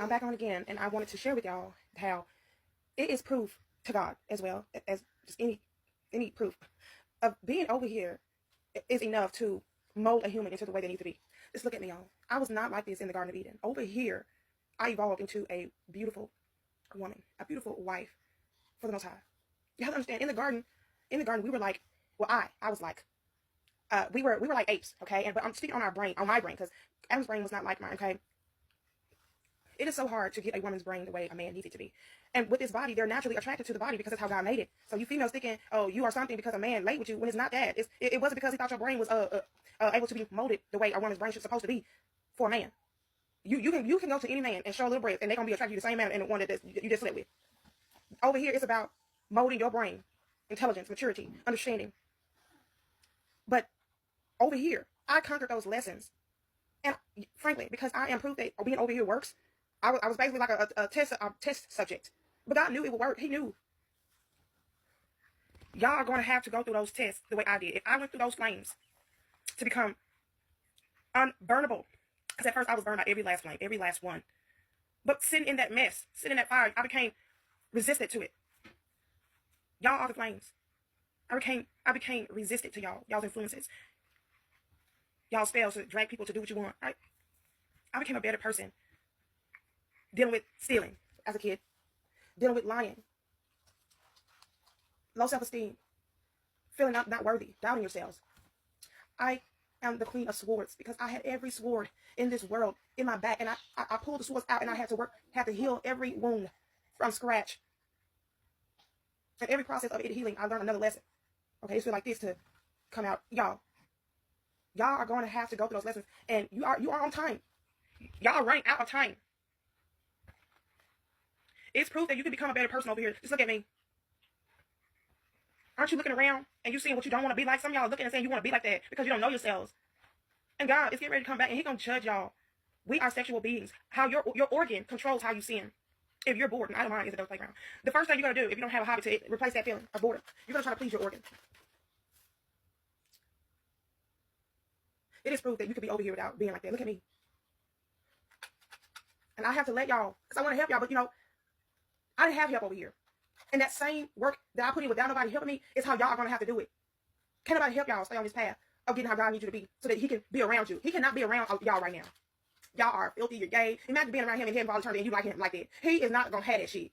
I'm back on again, and I wanted to share with y'all how it is proof to God as well as just any proof of being over here is enough to mold a human into the way they need to be. Just look at me, y'all. I was not like this in the Garden of Eden. Over here, I evolved into a beautiful woman, a beautiful wife for the Most High. You have to understand, in the garden, we were like, well, I was like, we were like apes, okay? But I'm speaking on my brain, because Adam's brain was not like mine, okay? It is so hard to get a woman's brain the way a man needs it to be. And with this body, they're naturally attracted to the body because that's how God made it. So you females thinking, oh, you are something because a man laid with you, when it's not that. It wasn't because he thought your brain was able to be molded the way a woman's brain should supposed to be for a man. You can go to any man and show a little breath, and they're gonna be attracted to the same man and the one that you just slept with. Over here, it's about molding your brain, intelligence, maturity, understanding. But over here, I conquered those lessons, and frankly, because I am proof that being over here works. I was basically like a test subject. But God knew it would work. He knew. Y'all are going to have to go through those tests the way I did. If I went through those flames to become unburnable, because at first I was burned by every last flame, every last one. But sitting in that mess, sitting in that fire, I became resistant to it. Y'all are the flames. I became resistant to y'all's influences. Y'all spells to drag people to do what you want. I became a better person. Dealing with stealing as a kid, dealing with lying, low self-esteem, feeling not worthy, doubting yourselves. I am the queen of swords because I had every sword in this world in my back, and I pulled the swords out, and I had to heal every wound from scratch. And every process of it healing, I learned another lesson. Okay, it's feel like this to come out, y'all. Y'all are going to have to go through those lessons, and you are on time. Y'all are running out of time. It's proof that you can become a better person over here. Just look at me. Aren't you looking around and you seeing what you don't want to be like? Some of y'all are looking and saying you want to be like that because you don't know yourselves. And God is getting ready to come back, and He's going to judge y'all. We are sexual beings. How your organ controls how you sin. If you're bored, and I don't mind, it's a dope playground. The first thing you're going to do, if you don't have a hobby to replace that feeling of boredom, you're going to try to please your organ. It is proof that you could be over here without being like that. Look at me. And I have to let y'all, because I want to help y'all, but I didn't have help over here. And that same work that I put in without nobody helping me is how y'all are going to have to do it. Can't nobody help y'all stay on this path of getting how God needs you to be so that He can be around you. He cannot be around y'all right now. Y'all are filthy, you're gay. Imagine being around Him and Him for all eternity and you like Him like that. He is not going to have that shit.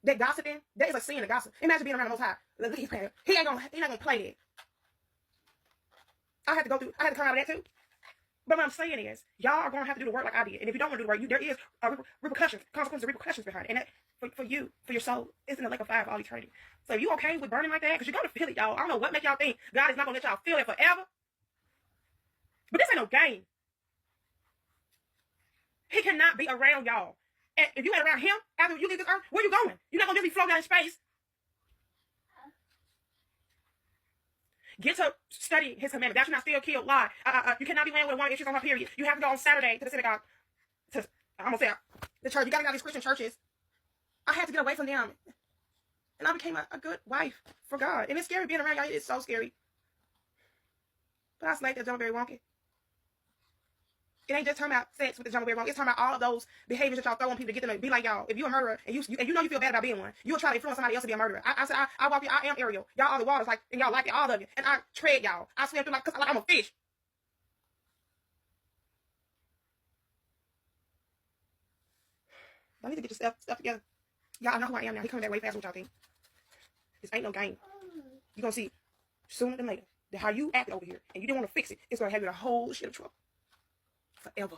That gossiping, that is a sin to gossip. Imagine being around the Most High. He not going to play that. I had to come out of that too. But what I'm saying is, y'all are going to have to do the work like I did. And if you don't want to do the work, there is repercussions, consequences, repercussions behind it. And that, for you, for your soul, it's in the lake of fire for all eternity. So if you okay with burning like that, because you're going to feel it, y'all. I don't know what make y'all think God is not going to let y'all feel it forever. But this ain't no game. He cannot be around y'all. And if you ain't around Him, after you leave this earth, where you going? You're not going to just be floating out in space. Get to study His commandment. Thou shalt not steal, kill, lie. You cannot be laying with a woman if she's on her period. You have to go on Saturday to the synagogue. I'm going to say the church. You got to get out of these Christian churches. I had to get away from them. And I became a good wife for God. And it's scary being around y'all. It's so scary. But I slayed that John Berry Wonky. It ain't just talking about sex with the John Berry Wonky. It's talking about all of those behaviors that y'all throw on people to get them to be like y'all. If you're a murderer and you know you feel bad about being one, you'll try to influence somebody else to be a murderer. I said, I walk you. I am Ariel. Y'all are the waters, like, and y'all like it, all of you. And I tread y'all. I swim through like I'm a fish. I need to get your stuff together. Y'all know who I am now. He coming back way faster than y'all think. This ain't no game. You're going to see sooner than later that how you acted over here and you didn't want to fix it, it's going to have you in a whole shit of trouble. Forever.